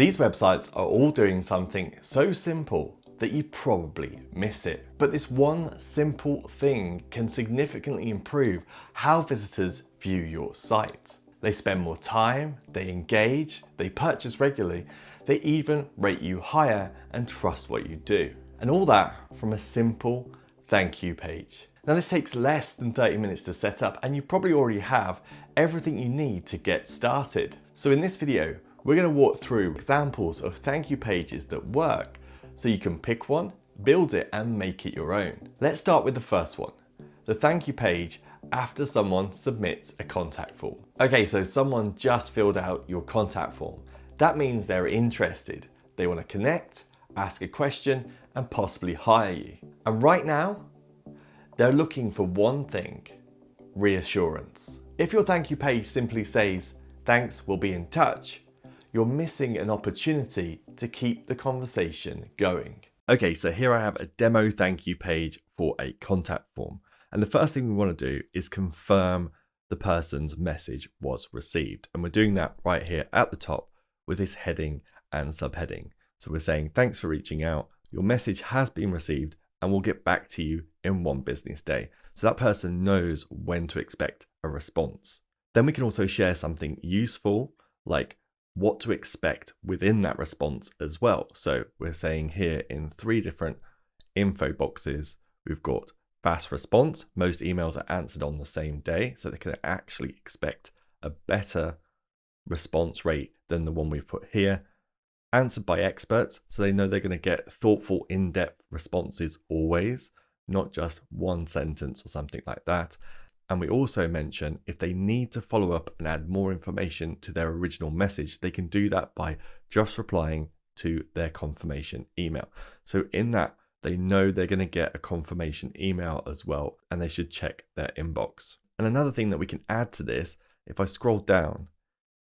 These websites are all doing something so simple that you probably miss it. But this one simple thing can significantly improve how visitors view your site. They spend more time, they engage, they purchase regularly, they even rate you higher and trust what you do. And all that from a simple thank you page. Now this takes less than 30 minutes to set up, and you probably already have everything you need to get started. So in this video, we're going to walk through examples of thank you pages that work, so you can pick one, build it and make it your own. Let's start with the first one, the thank you page after someone submits a contact form. Okay, so someone just filled out your contact form. That means they're interested. They want to connect, ask a question and possibly hire you. And right now, they're looking for one thing, reassurance. If your thank you page simply says, "Thanks, we'll be in touch," you're missing an opportunity to keep the conversation going. Okay, so here I have a demo thank you page for a contact form. And the first thing we want to do is confirm the person's message was received. And we're doing that right here at the top with this heading and subheading. So we're saying, thanks for reaching out. Your message has been received and we'll get back to you in 1 business day. So that person knows when to expect a response. Then we can also share something useful, like what to expect within that response as well. So we're saying here in 3 different info boxes, we've got fast response. Most emails are answered on the same day, so they can actually expect a better response rate than the one we've put here. Answered by experts, so they know they're going to get thoughtful, in-depth responses always, not just 1 sentence or something like that. And we also mention if they need to follow up and add more information to their original message, they can do that by just replying to their confirmation email. So in that, they know they're going to get a confirmation email as well, and they should check their inbox. And another thing that we can add to this, if I scroll down,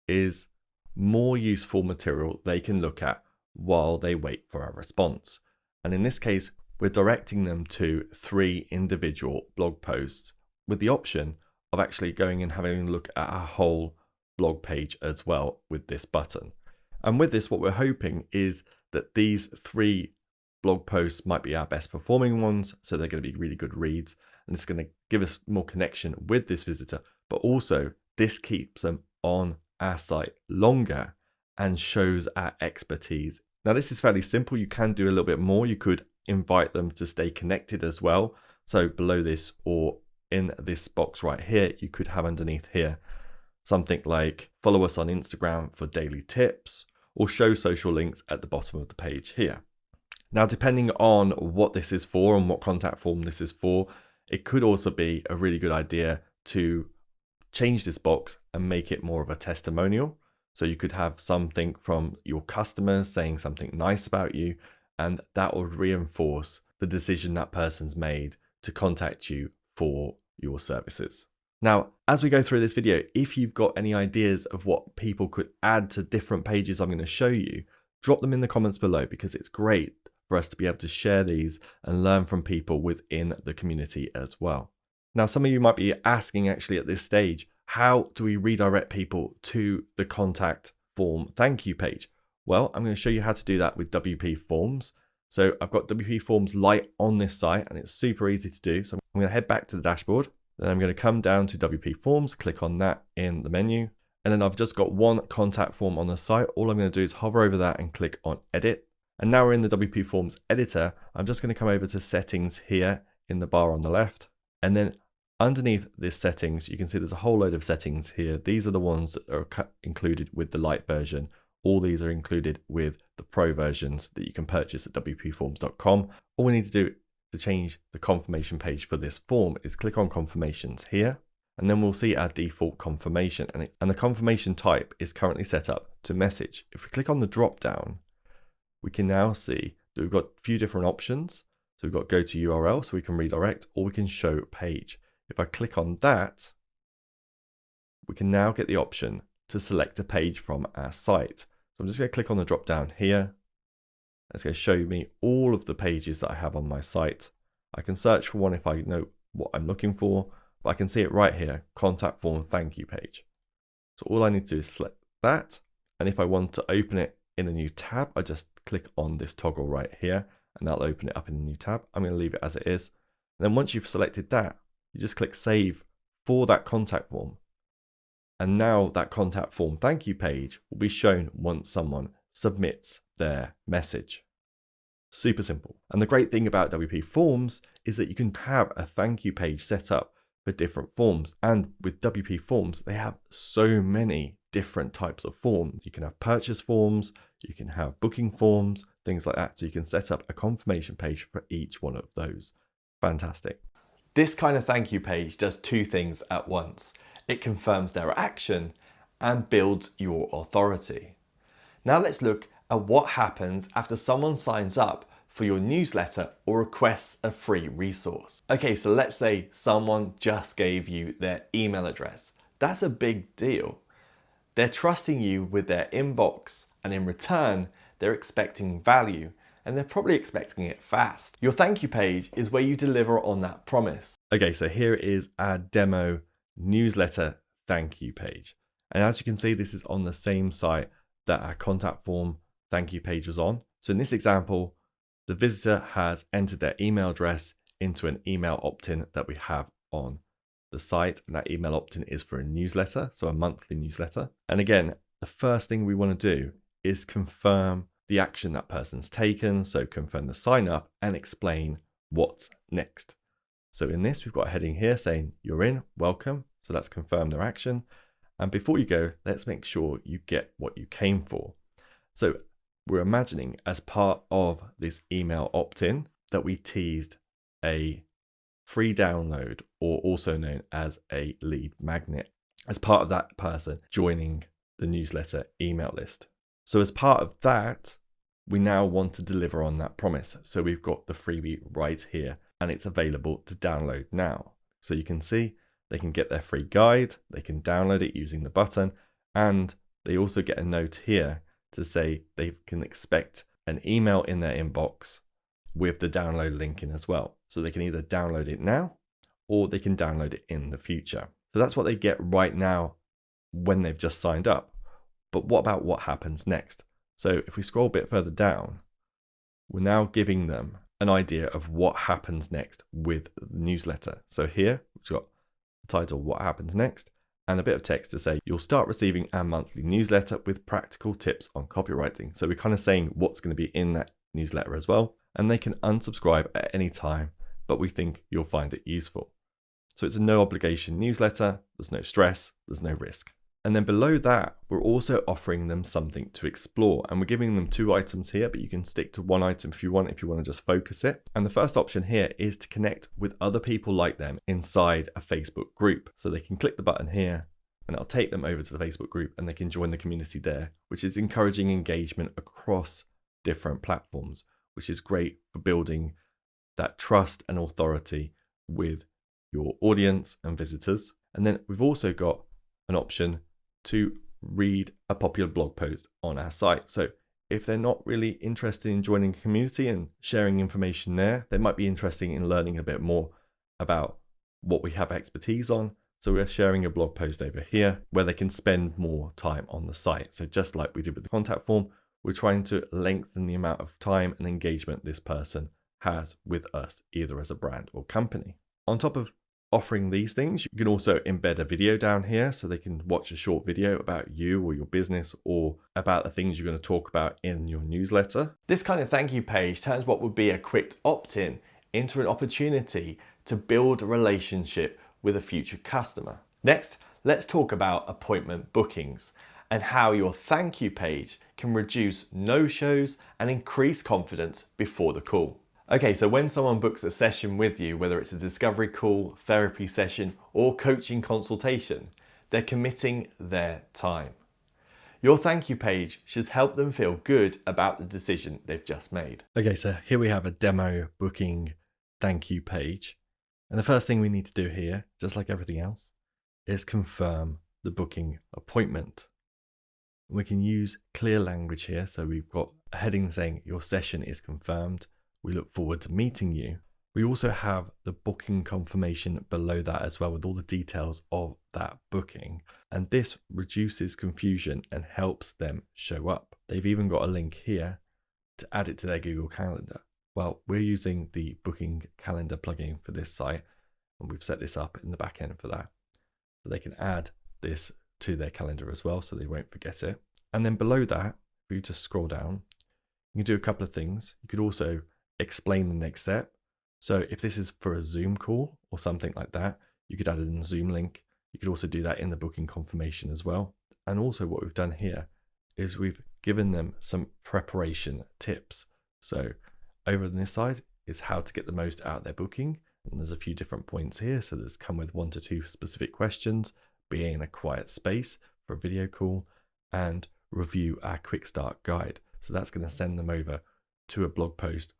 is more useful material they can look at while they wait for our response. And in this case, we're directing them to 3 individual blog posts with the option of actually going and having a look at a whole blog page as well with this button. And with this, what we're hoping is that these 3 blog posts might be our best performing ones, so they're going to be really good reads, and it's going to give us more connection with this visitor, but also this keeps them on our site longer and shows our expertise. Now this is fairly simple. You can do a little bit more. You could invite them to stay connected as well. So below this or in this box right here, you could have underneath here something like follow us on Instagram for daily tips, or show social links at the bottom of the page here. Now, depending on what this is for and what contact form this is for, it could also be a really good idea to change this box and make it more of a testimonial. So you could have something from your customers saying something nice about you, and that will reinforce the decision that person's made to contact you for your services. Now, as we go through this video, if you've got any ideas of what people could add to different pages I'm going to show you, drop them in the comments below, because it's great for us to be able to share these and learn from people within the community as well. Now, some of you might be asking actually at this stage, how do we redirect people to the contact form thank you page? Well, I'm going to show you how to do that with WPForms. So I've got WPForms Lite on this site and it's super easy to do. So I'm going to head back to the dashboard. Then I'm going to come down to WPForms, click on that in the menu. And then I've just got 1 contact form on the site. All I'm going to do is hover over that and click on edit. And now we're in the WPForms editor. I'm just going to come over to settings here in the bar on the left. And then underneath this settings, you can see there's a whole load of settings here. These are the ones that are included with the Lite version. All these are included with the Pro versions that you can purchase at WPForms.com. All we need to do to change the confirmation page for this form is click on confirmations here, and then we'll see our default confirmation. And the confirmation type is currently set up to message. If we click on the drop down, we can now see that we've got a few different options. So we've got go to URL, so we can redirect, or we can show page. If I click on that, we can now get the option to select a page from our site. So I'm just going to click on the drop down here. It's going to show me all of the pages that I have on my site. I can search for one if I know what I'm looking for, but I can see it right here, contact form thank you page. So all I need to do is select that. And if I want to open it in a new tab, I just click on this toggle right here and that'll open it up in a new tab. I'm going to leave it as it is. And then once you've selected that, you just click save for that contact form. And now that contact form thank you page will be shown once someone submits their message. Super simple. And the great thing about WPForms is that you can have a thank you page set up for different forms. And with WPForms, they have so many different types of forms. You can have purchase forms, you can have booking forms, things like that. So you can set up a confirmation page for each one of those. Fantastic. This kind of thank you page does two things at once. It confirms their action and builds your authority. Now let's look at what happens after someone signs up for your newsletter or requests a free resource. Okay, so let's say someone just gave you their email address. That's a big deal. They're trusting you with their inbox, and in return, they're expecting value, and they're probably expecting it fast. Your thank you page is where you deliver on that promise. Okay, so here is our demo newsletter thank you page. And as you can see, this is on the same site that our contact form thank you page was on. So in this example, the visitor has entered their email address into an email opt-in that we have on the site. And that email opt-in is for a newsletter, so a monthly newsletter. And again, the first thing we want to do is confirm the action that person's taken. So confirm the sign up and explain what's next. So in this, we've got a heading here saying you're in, welcome. So that's confirm their action. And before you go, let's make sure you get what you came for. So we're imagining as part of this email opt-in that we teased a free download, or also known as a lead magnet, as part of that person joining the newsletter email list. So as part of that, we now want to deliver on that promise. So we've got the freebie right here and it's available to download now. So you can see they can get their free guide, they can download it using the button, and they also get a note here to say they can expect an email in their inbox with the download link in as well. So they can either download it now or they can download it in the future. So that's what they get right now when they've just signed up. But what about what happens next? So if we scroll a bit further down, we're now giving them an idea of what happens next with the newsletter. So here we've got the title, what happens next, and a bit of text to say, you'll start receiving our monthly newsletter with practical tips on copywriting. So we're kind of saying what's going to be in that newsletter as well. And they can unsubscribe at any time, but we think you'll find it useful. So it's a no obligation newsletter. There's no stress, there's no risk. And then below that, we're also offering them something to explore. And we're giving them 2 items here, but you can stick to 1 item if you want to just focus it. And the first option here is to connect with other people like them inside a Facebook group. So they can click the button here and it'll take them over to the Facebook group and they can join the community there, which is encouraging engagement across different platforms, which is great for building that trust and authority with your audience and visitors. And then we've also got an option to read a popular blog post on our site. So if they're not really interested in joining a community and sharing information there, they might be interested in learning a bit more about what we have expertise on. So we're sharing a blog post over here where they can spend more time on the site. So just like we did with the contact form, we're trying to lengthen the amount of time and engagement this person has with us, either as a brand or company. On top of offering these things, you can also embed a video down here so they can watch a short video about you or your business or about the things you're going to talk about in your newsletter. This kind of thank you page turns what would be a quick opt-in into an opportunity to build a relationship with a future customer. Next, let's talk about appointment bookings and how your thank you page can reduce no-shows and increase confidence before the call. Okay, so when someone books a session with you, whether it's a discovery call, therapy session, or coaching consultation, they're committing their time. Your thank you page should help them feel good about the decision they've just made. Okay, so here we have a demo booking thank you page. And the first thing we need to do here, just like everything else, is confirm the booking appointment. We can use clear language here. So we've got a heading saying your session is confirmed. We look forward to meeting you. We also have the booking confirmation below that as well with all the details of that booking. And this reduces confusion and helps them show up. They've even got a link here to add it to their Google Calendar. Well, we're using the booking calendar plugin for this site, and we've set this up in the back end for that. So they can add this to their calendar as well, so they won't forget it. And then below that, if you just scroll down, you can do a couple of things. You could also explain the next step. So if this is for a Zoom call or something like that, you could add in a Zoom link. You could also do that in the booking confirmation as well. And also what we've done here is we've given them some preparation tips. So over on this side is how to get the most out of their booking. And there's a few different points here. So there's come with 1 to 2 specific questions, be in a quiet space for a video call, and review our quick start guide. So that's going to send them over to a blog post.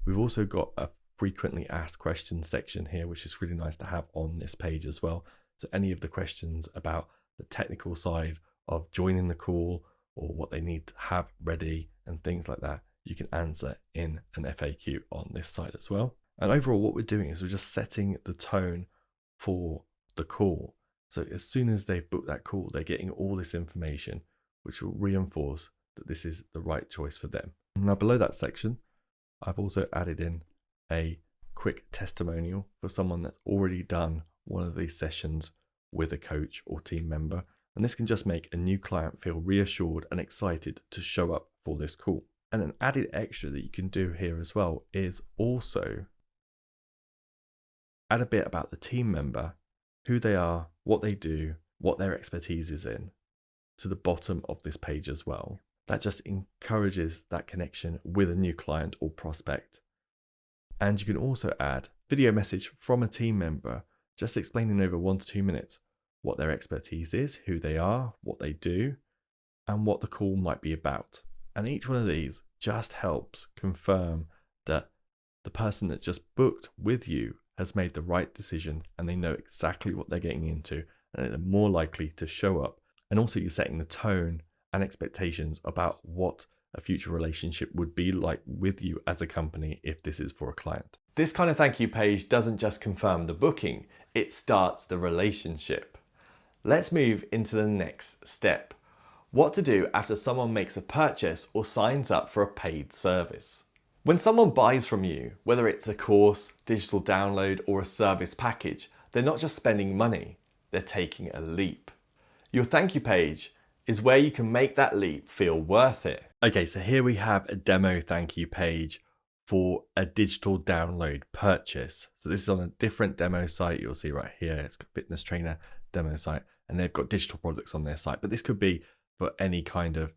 We've also got a frequently asked questions section here, which is really nice to have on this page as well. So any of the questions about the technical side of joining the call or what they need to have ready and things like that, you can answer in an FAQ on this side as well. And overall, what we're doing is we're just setting the tone for the call. So as soon as they've booked that call, they're getting all this information, which will reinforce that this is the right choice for them. Now below that section, I've also added in a quick testimonial for someone that's already done one of these sessions with a coach or team member. And this can just make a new client feel reassured and excited to show up for this call. And an added extra that you can do here as well is also add a bit about the team member, who they are, what they do, what their expertise is in, to the bottom of this page as well. That just encourages that connection with a new client or prospect. And you can also add video message from a team member, just explaining over 1 to 2 minutes what their expertise is, who they are, what they do, and what the call might be about. And each one of these just helps confirm that the person that just booked with you has made the right decision and they know exactly what they're getting into, and they're more likely to show up. And also you're setting the tone and expectations about what a future relationship would be like with you as a company if this is for a client. This kind of thank you page doesn't just confirm the booking, it starts the relationship. Let's move into the next step. What to do after someone makes a purchase or signs up for a paid service. When someone buys from you, whether it's a course, digital download, or a service package, they're not just spending money, they're taking a leap. Your thank you page is where you can make that leap feel worth it. Okay, so here we have a demo thank you page for a digital download purchase. So this is on a different demo site. You'll see right here, it's a fitness trainer demo site, and they've got digital products on their site, but this could be for any kind of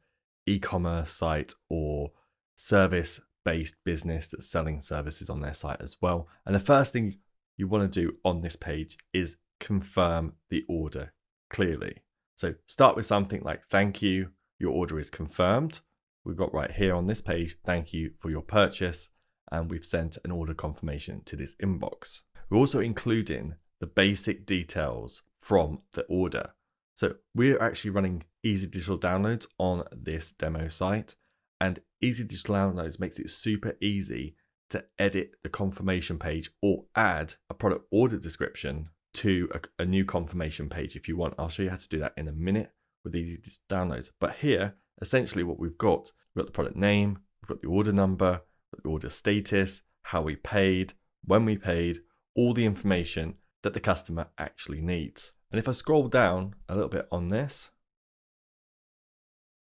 e-commerce site or service-based business that's selling services on their site as well. And the first thing you want to do on this page is confirm the order clearly. So start with something like, thank you, your order is confirmed. We've got right here on this page, thank you for your purchase, and we've sent an order confirmation to this inbox. We're also including the basic details from the order. So we're actually running Easy Digital Downloads on this demo site, and Easy Digital Downloads makes it super easy to edit the confirmation page or add a product order description to a new confirmation page if you want. I'll show you how to do that in a minute with Easy Digital Downloads. But here, essentially what we've got the product name, we've got the order number, the order status, how we paid, when we paid, all the information that the customer actually needs. And if I scroll down a little bit on this,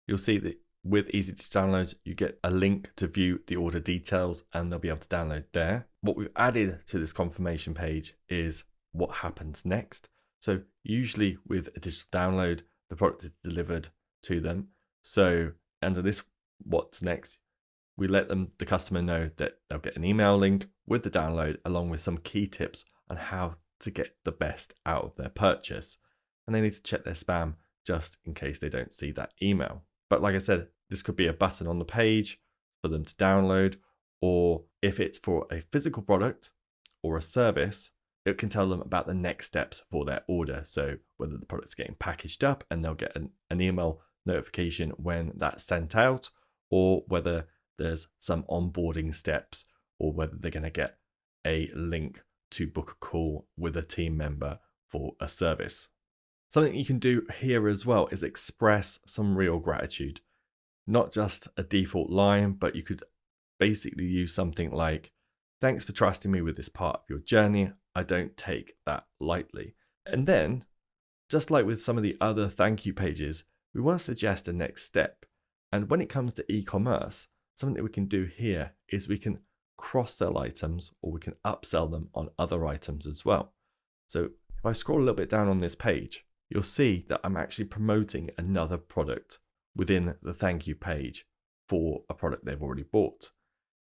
you'll see that with Easy to Download, you get a link to view the order details and they'll be able to download there. What we've added to this confirmation page is what happens next. So usually with a digital download, the product is delivered to them. So under this what's next, we let the customer know that they'll get an email link with the download along with some key tips on how to get the best out of their purchase. And they need to check their spam just in case they don't see that email. But like I said, this could be a button on the page for them to download, or if it's for a physical product or a service, it can tell them about the next steps for their order. So whether the product's getting packaged up and they'll get an email notification when that's sent out, or whether there's some onboarding steps, or whether they're going to get a link to book a call with a team member for a service. Something you can do here as well is express some real gratitude. not just a default line, but you could basically use something like, "Thanks for trusting me with this part of your journey. I don't take that lightly." And then, just like with some of the other thank you pages, we want to suggest a next step. And when it comes to e-commerce, something that we can do here is we can cross-sell items, or we can upsell them on other items as well. So if I scroll a little bit down on this page, you'll see that I'm actually promoting another product within the thank you page for a product they've already bought.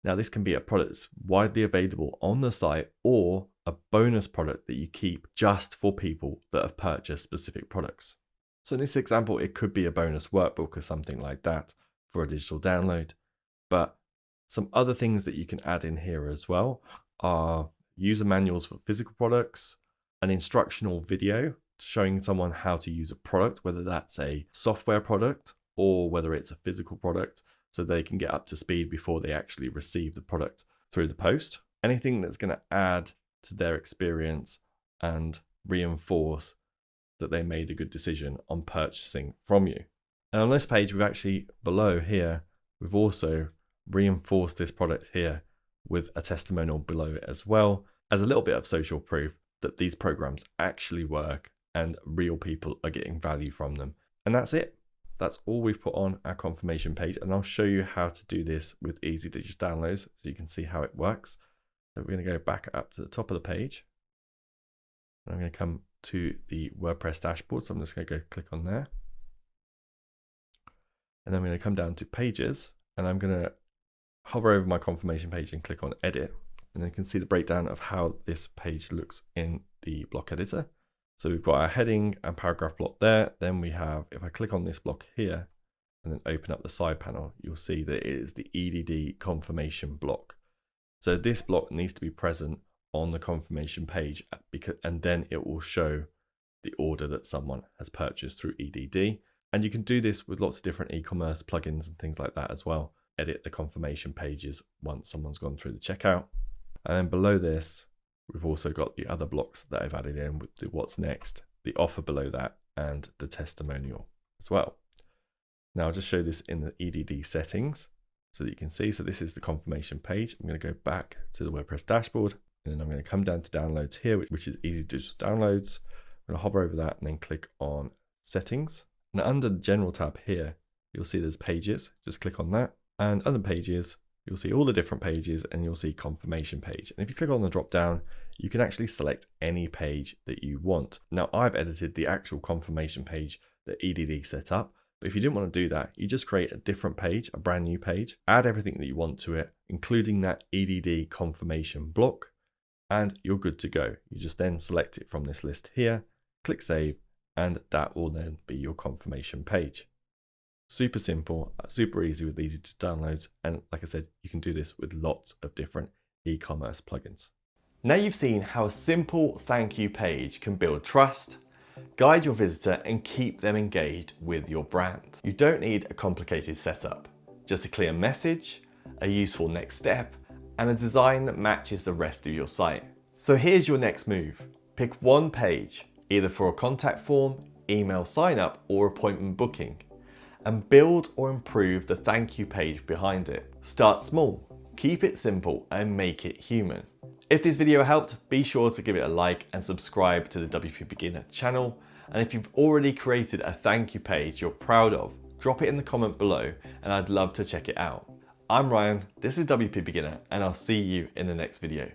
Now, this can be a product that's widely available on the site, or a bonus product that you keep just for people that have purchased specific products. So in this example, it could be a bonus workbook or something like that for a digital download. But some other things that you can add in here as well are user manuals for physical products, an instructional video showing someone how to use a product, whether that's a software product or whether it's a physical product, so they can get up to speed before they actually receive the product through the post. Anything that's going to add to their experience and reinforce that they made a good decision on purchasing from you. And on this page, we've actually below here, we've also reinforced this product here with a testimonial below it as well, as a little bit of social proof that these programs actually work and real people are getting value from them. And that's it. That's all we've put on our confirmation page. And I'll show you how to do this with easy digital downloads so you can see how it works. So we're going to go back up to the top of the page. And I'm going to come to the WordPress dashboard. So I'm just going to go click on there. And then I'm going to come down to pages, and I'm going to hover over my confirmation page and click on edit. And then you can see the breakdown of how this page looks in the block editor. So we've got our heading and paragraph block there. Then we have, if I click on this block here and then open up the side panel, you'll see that it is the EDD confirmation block. So this block needs to be present on the confirmation page, and then it will show the order that someone has purchased through EDD. And you can do this with lots of different e-commerce plugins and things like that as well. Edit the confirmation pages once someone's gone through the checkout. And then below this, we've also got the other blocks that I've added in with the what's next, the offer below that, and the testimonial as well. Now I'll just show this in the EDD settings so that you can see. So this is the confirmation page. I'm going to go back to the WordPress dashboard, and then I'm going to come down to downloads here, which is easy digital downloads. I'm going to hover over that and then click on settings. Now under the general tab here, you'll see there's pages. Just click on that, and under pages, you'll see all the different pages, and you'll see confirmation page. And if you click on the drop down, you can actually select any page that you want. Now I've edited the actual confirmation page that EDD set up, but if you didn't want to do that, you just create a different page, a brand new page, add everything that you want to it, including that EDD confirmation block, and you're good to go. You just then select it from this list here, click save, and that will then be your confirmation page. Super simple, super easy with easy to downloads. And like I said, you can do this with lots of different e-commerce plugins. Now you've seen how a simple thank you page can build trust, guide your visitor, and keep them engaged with your brand. You don't need a complicated setup, just a clear message, a useful next step, and a design that matches the rest of your site. So here's your next move. Pick one page, either for a contact form, email sign up, or appointment booking, and build or improve the thank you page behind it. Start small, keep it simple, and make it human. If this video helped, be sure to give it a like and subscribe to the WP Beginner channel. And if you've already created a thank you page you're proud of, drop it in the comment below and I'd love to check it out. I'm Ryan, this is WP Beginner, and I'll see you in the next video.